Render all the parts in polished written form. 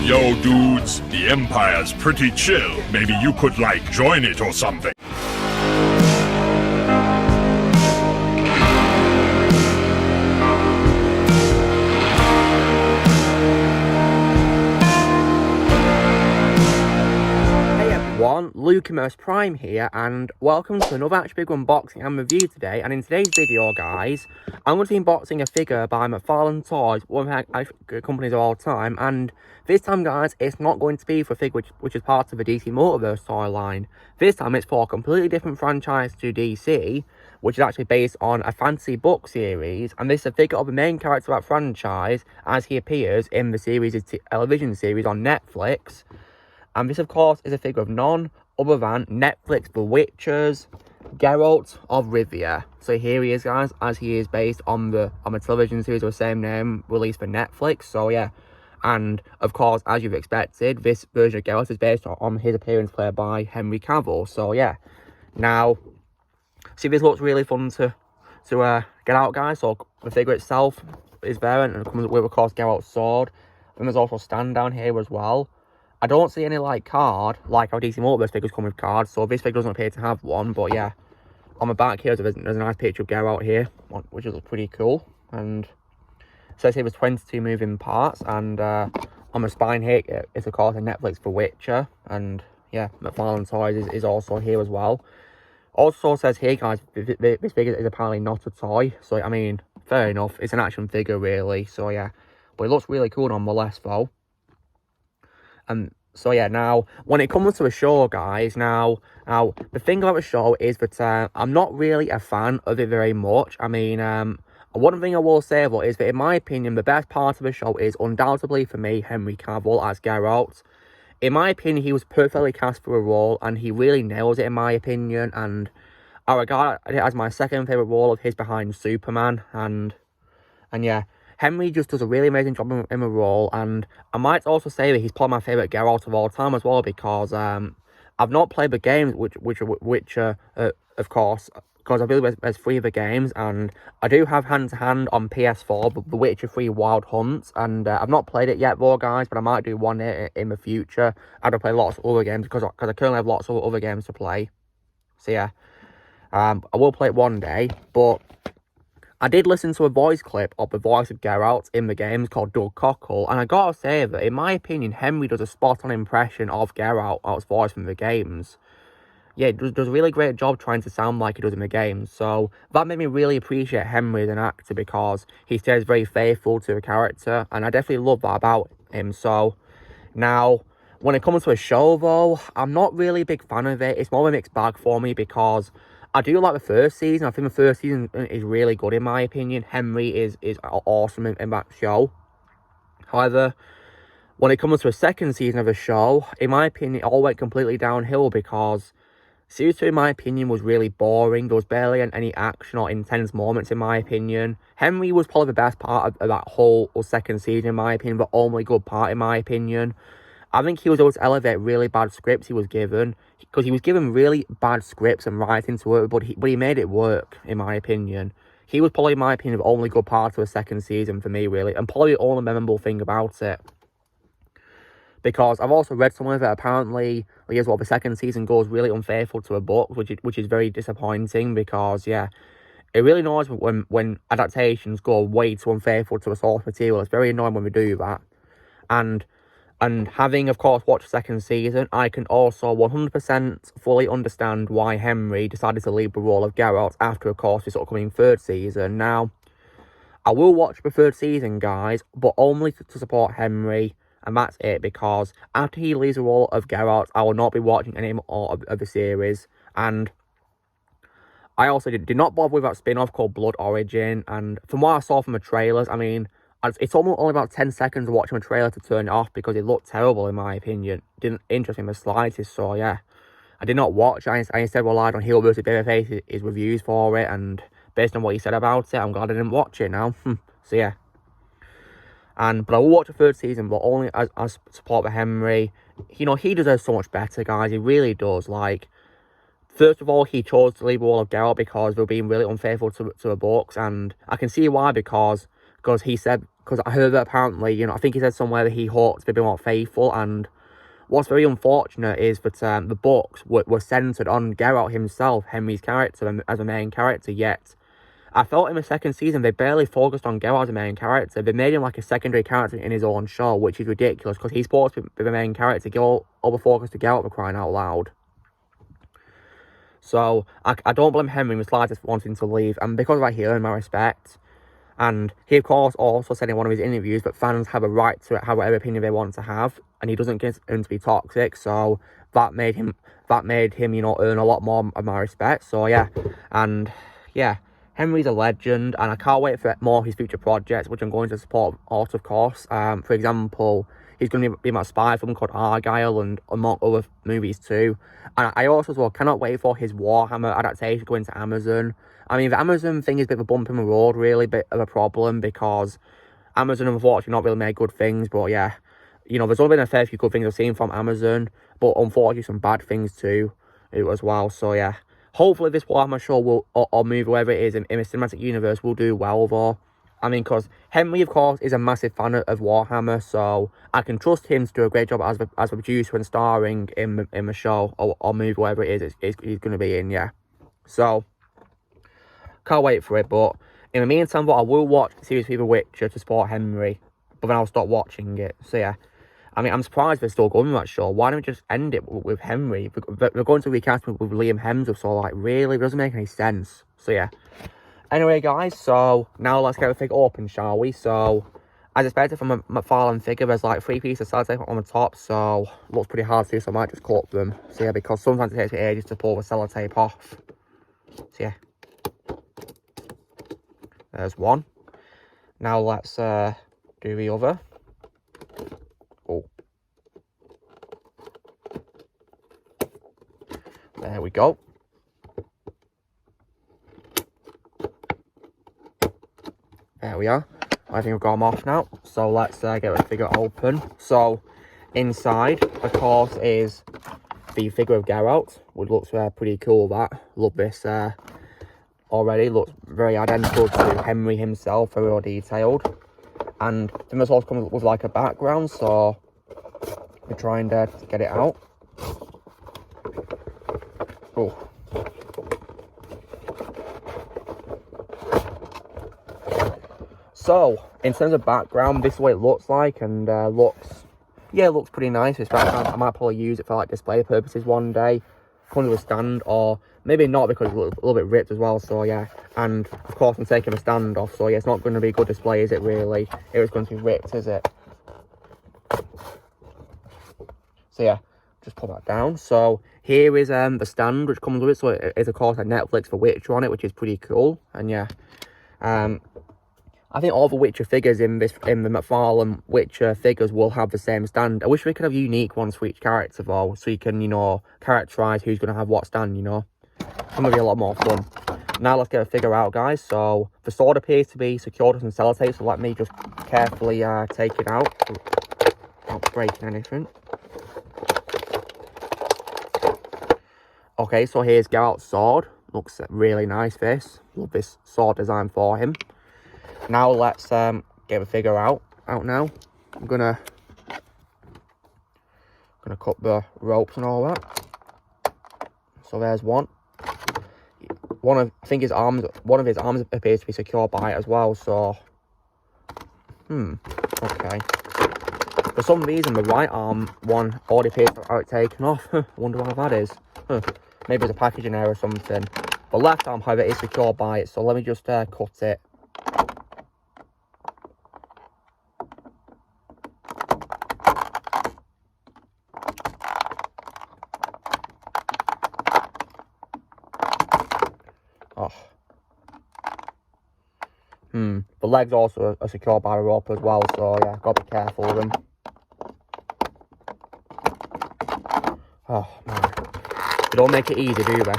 Yo, dudes, the Empire's pretty chill. Maybe you could, like, join it or something. Lucimus Prime here, and welcome to another Actually Big unboxing and review today. And in today's video, guys, I'm going to be unboxing a figure by McFarlane Toys, one of my companies of all time. And this time, guys, it's not going to be for a figure which is part of the DC Multiverse toy line. This time, it's for a completely different franchise to DC, which is actually based on a fantasy book series. And this is a figure of the main character of that franchise as he appears in the series' television series on Netflix. And this, of course, is a figure of none other than Netflix The Witcher's Geralt of Rivia. So here he is, guys, as he is based on the television series of the same name released for Netflix. So yeah, and of course, as you've expected, this version of Geralt is based on his appearance played by Henry Cavill. So yeah, now see, this looks really fun to get out, guys. So the figure itself is there, and it comes with, of course, Geralt's sword. And there's also a stand down here as well. I don't see any, like, card, like our DC Multiverse figures come with cards, so this figure doesn't appear to have one. But yeah, on the back here, there's a nice picture of Geralt here, which is pretty cool. And it says here there's 22 moving parts, and on the spine here, it's, of course, a Netflix for Witcher. And yeah, McFarlane Toys is also here as well. Also says here, guys, this figure is apparently not a toy. So, I mean, fair enough, it's an action figure, really. So yeah, but it looks really cool nonetheless, though. And so yeah, now when it comes to a show, guys, now the thing about the show is that I'm not really a fan of it very much. I mean, one thing I will say though is that in my opinion, the best part of the show is undoubtedly for me Henry Cavill as Geralt. In my opinion, he was perfectly cast for a role, and he really nails it in my opinion. And I regard it as my second favourite role of his behind Superman. And yeah, Henry just does a really amazing job in the role, and I might also say that he's probably my favourite Geralt of all time as well, because I've not played the games, which of course, because I believe there's 3 of the games, and I do have hand-to-hand on PS4, The Witcher 3 Wild Hunt, and I've not played it yet though, guys, but I might do one in the future. I'd play lots of other games, because I currently have lots of other games to play. So yeah, I will play it one day, but I did listen to a voice clip of the voice of Geralt in the games called Doug Cockle, and I gotta say that, in my opinion, Henry does a spot-on impression of Geralt's voice from the games. Yeah, he does a really great job trying to sound like he does in the games, so that made me really appreciate Henry as an actor, because he stays very faithful to the character, and I definitely love that about him. So, now, when it comes to a show, though, I'm not really a big fan of it. It's more of a mixed bag for me, because I do like the first season. I think the first season is really good in my opinion. Henry is awesome in that show. However, when it comes to a second season of a show, in my opinion, it all went completely downhill, because series 2, in my opinion, was really boring. There was barely any action or intense moments, in my opinion. Henry was probably the best part of that whole second season, in my opinion, the only good part, in my opinion. I think he was able to elevate really bad scripts he was given, because he was given really bad scripts and writing to work, but he made it work, in my opinion. He was probably, in my opinion, the only good part of the second season for me, really, and probably the only memorable thing about it. Because I've also read somewhere that apparently, the second season goes really unfaithful to a book, which is very disappointing, because, yeah, it really annoys me when adaptations go way too unfaithful to the source material. It's very annoying when we do that. And having, of course, watched the second season, I can also 100% fully understand why Henry decided to leave the role of Geralt after, of course, this upcoming third season. Now, I will watch the third season, guys, but only to support Henry, and that's it, because after he leaves the role of Geralt, I will not be watching any more of the series. And I also did not bother with that spin-off called Blood Origin, and from what I saw from the trailers, I mean, it's almost only about 10 seconds of watching a trailer to turn it off, because it looked terrible, in my opinion. Didn't interest me in the slightest, so yeah. I did not watch. I instead relied on Heel vs. Babyface, his reviews for it, and based on what he said about it, I'm glad I didn't watch it now. So yeah. But I will watch the third season, but only as support for Henry. You know, he deserves so much better, guys. He really does. Like, first of all, he chose to leave the role of Geralt because they were being really unfaithful to the books, and I can see why, because he said because I heard that apparently, you know, I think he said somewhere that he hopes to be a bit more faithful, and what's very unfortunate is that the books were centred on Geralt himself, Henry's character, as a main character, yet I felt in the second season they barely focused on Geralt as a main character. They made him like a secondary character in his own show, which is ridiculous, because he's supposed to be the main character. Give all the focus to Geralt for crying out loud. So, I don't blame Henry in the slightest wanting to leave, and because of that, he earned my respect. And he, of course, also said in one of his interviews that fans have a right to have whatever opinion they want to have, and he doesn't consider him to be toxic, so that made him, you know, earn a lot more of my respect. So, yeah, and, yeah, Henry's a legend, and I can't wait for more of his future projects, which I'm going to support, also, of course. For example, he's going to be in a spy film called Argyle, and among other movies too. And I also, as well, cannot wait for his Warhammer adaptation going to Amazon. I mean, the Amazon thing is a bit of a bump in the road, really, bit of a problem, because Amazon, unfortunately, not really made good things. But yeah, you know, there's only been a fair few good things I've seen from Amazon, but unfortunately some bad things too as well. So yeah, hopefully this Warhammer show will, or movie, whatever it is, in the cinematic universe will do well though. I mean, because Henry, of course, is a massive fan of Warhammer, so I can trust him to do a great job as a producer and starring in the show or movie, whatever it is he's going to be in, yeah. So, can't wait for it, but in the meantime, I will watch the series for The Witcher to support Henry, but then I'll stop watching it. So, yeah. I mean, I'm surprised they're still going with that show. Why don't we just end it with Henry? They're going to recast with Liam Hemsworth, so, like, really? It doesn't make any sense. So, yeah. Anyway, guys, so now let's get the figure open, shall we? So, as expected from a McFarlane figure, there's like 3 pieces of sellotape on the top, so looks pretty hard to do, so I might just cut them. So, yeah, because sometimes it takes me ages to pull the sellotape off. So, yeah. There's one. Now let's do the other. Oh. There we go. There we are. I think we've got them off now. So let's get the figure open. So inside, of course, is the figure of Geralt, which looks pretty cool. That love this. Already looks very identical to Henry himself, very well detailed. And then this also comes with like a background, so we're trying to get it out. Oh. So, in terms of background, this is what it looks like, and looks pretty nice. I might probably use it for like display purposes one day. Comes with a stand, or maybe not, because it's a little bit ripped as well. So yeah, and of course I'm taking the stand off. So yeah, it's not going to be a good display, is it really? It was going to be ripped, is it? So yeah, just put that down. So here is the stand which comes with it. So it is of course a Netflix for Witcher on it, which is pretty cool. And yeah, I think all the Witcher figures in the McFarlane Witcher figures will have the same stand. I wish we could have unique ones for each character though, so you can, you know, characterize who's going to have what stand, you know. It's going to be a lot more fun. Now let's get a figure out, guys. So the sword appears to be secured with some sellotape, so let me just carefully take it out without breaking anything. Okay, so here's Geralt's sword. Looks really nice, this. Love this sword design for him. Now let's get the figure out now. I'm gonna cut the ropes and all that. So there's one. I think one of his arms appears to be secured by it as well. So, okay. For some reason, the right arm one already appears to have it taken off. I wonder why that is. Maybe it's a packaging error or something. The left arm, however, is secured by it. So let me just cut it. The legs also are secured by a rope as well, so yeah, gotta be careful with them. Oh man, they don't make it easy, do they?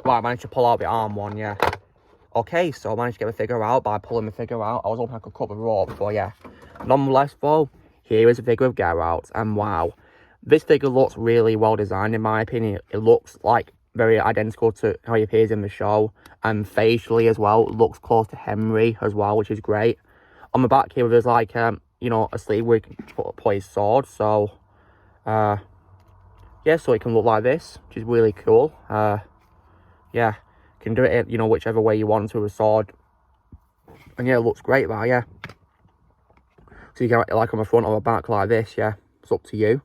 Right, I managed to pull out the arm one, yeah. Okay, so I managed to get the figure out by pulling the figure out. I was hoping I could cut the rope, but yeah. Nonetheless, though, here is a figure of Geralt, and wow. This figure looks really well designed, in my opinion. It looks like very identical to how he appears in the show. And facially as well, looks close to Henry as well, which is great. On the back here, there's like, you know, a sleeve where you can put his sword. So, yeah, so it can look like this, which is really cool. Yeah, can do it, you know, whichever way you want to with a sword. And yeah, it looks great, that, yeah. So you get it like on the front or the back like this, yeah. It's up to you.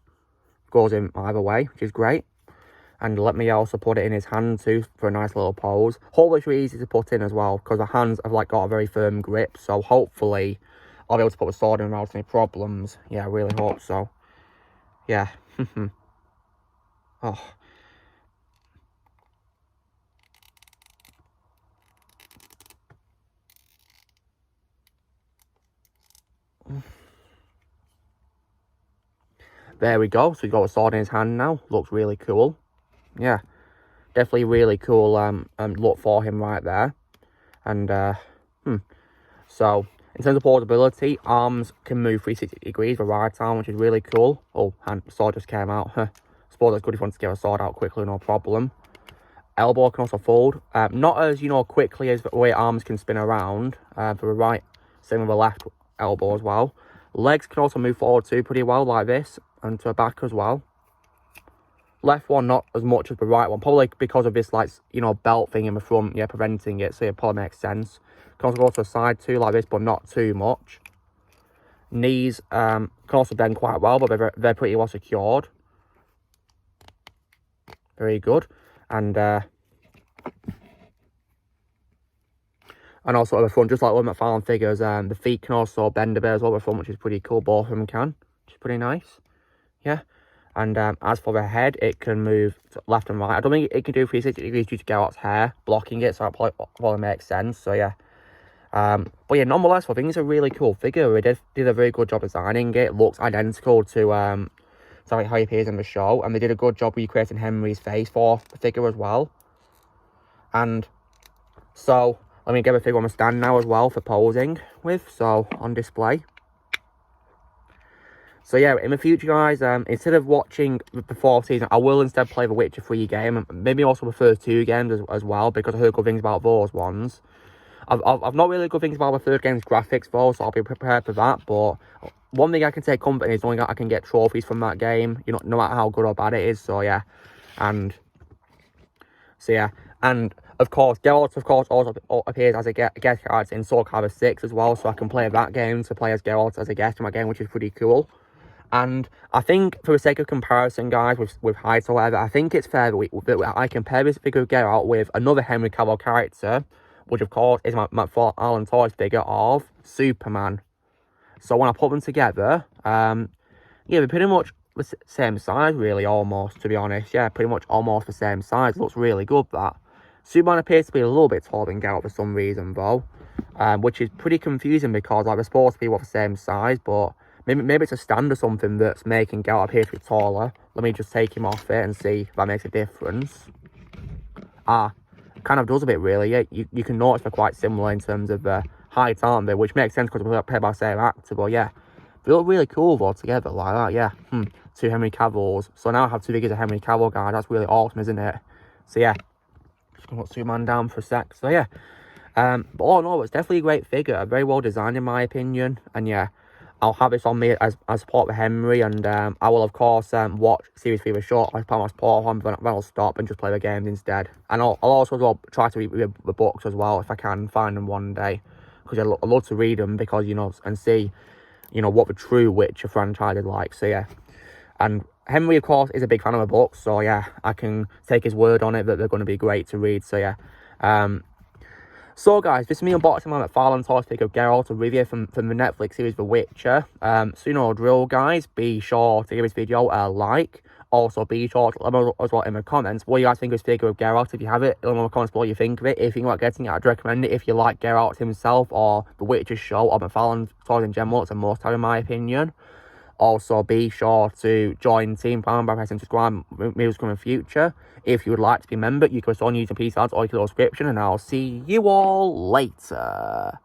Goes in either way, which is great. And let me also put it in his hand too for a nice little pose. Hopefully it's really easy to put in as well, because the hands have like got a very firm grip. So hopefully I'll be able to put the sword in without any problems. Yeah, I really hope so. Yeah. Oh. There we go. So he's got a sword in his hand now. Looks really cool. Yeah. Definitely really cool look for him right there. And so in terms of portability, arms can move 360 degrees for right arm, which is really cool. Oh, and sword just came out. Suppose that's good if you want to get a sword out quickly, no problem. Elbow can also fold. Not as, you know, quickly as the way arms can spin around for the right. Same with the left elbow as well. Legs can also move forward too pretty well like this. And to the back as well. Left one not as much as the right one. Probably because of this, like, you know, belt thing in the front. Yeah, preventing it. So it probably makes sense. Can also go to the side too like this, but not too much. Knees can also bend quite well, but they're pretty well secured. Very good. And also at the front, just like with McFarlane figures, the feet can also bend a bit as well at the front, which is pretty cool. Both of them can, which is pretty nice. Yeah. And as for the head, it can move left and right. I don't think it can do 360 degrees due to Geralt's hair blocking it, so that probably makes sense. So yeah. But yeah, nonetheless, I think it's a really cool figure. They did a very good job designing it. It looks identical to how he appears in the show, and they did a good job recreating Henry's face for the figure as well. And so let me get the figure on the stand now as well for posing with, so on display. So yeah, in the future, guys, instead of watching the fourth season, I will instead play the Witcher 3 game, and maybe also the first 2 games as well, because I heard good things about those ones. I've not really good things about the third game's graphics though, so I'll be prepared for that. But one thing I can take comfort in is knowing that I can get trophies from that game, you know, no matter how good or bad it is. So yeah, and of course, Geralt also appears as a guest character in Soul Calibur 6 as well, so I can play that game to play as Geralt as a guest in my game, which is pretty cool. And I think, for the sake of comparison, guys, with height or whatever, I think it's fair that I compare this figure of Geralt with another Henry Cavill character, which of course is my McFarlane Toys figure of Superman. So when I put them together, yeah, they're pretty much the same size, really, almost, to be honest. Yeah, pretty much almost the same size. It looks really good, that. Superman appears to be a little bit taller than Geralt for some reason, though, which is pretty confusing because, like, they're supposed to be the same size, but maybe it's a stand or something that's making Geralt appear to be taller. Let me just take him off it and see if that makes a difference. Kind of does a bit, really. Yeah, you can notice they're quite similar in terms of height, aren't they? Which makes sense because they're played by the same actor. But yeah, they look really cool though together like that. Yeah, 2 Henry Cavills. So now I have 2 figures of Henry Cavill, guys. That's really awesome, isn't it? So yeah, just gonna put Superman down for a sec. So yeah, but all in all, it's definitely a great figure. Very well designed in my opinion. And yeah, I'll have this on me as support for Henry, and I will of course watch Series 3 of short as part of my support on, then I'll stop and just play the games instead. And I'll also as well try to read the books as well if I can find them one day, because I love to read them, because, you know, and see, you know, what the true Witcher franchise is like. So yeah, and Henry of course is a big fan of the books, so yeah, I can take his word on it that they're going to be great to read. So yeah, so guys, this is me unboxing my McFarlane Toys figure of Geralt and Rivia from the Netflix series The Witcher. So you know the drill, guys. Be sure to give this video a like. Also, be sure to let me know as well in the comments what you guys think of this figure of Geralt. If you have it, let me know in the comments below what you think of it. If you think about getting it, I'd recommend it. If you like Geralt himself or The Witcher show or McFarlane Toys in general, it's a must-have in my opinion. Also, be sure to join Team Prime by pressing subscribe. Videos coming in the future. If you would like to be a member, you can also use the PC ads or your description, and I'll see you all later.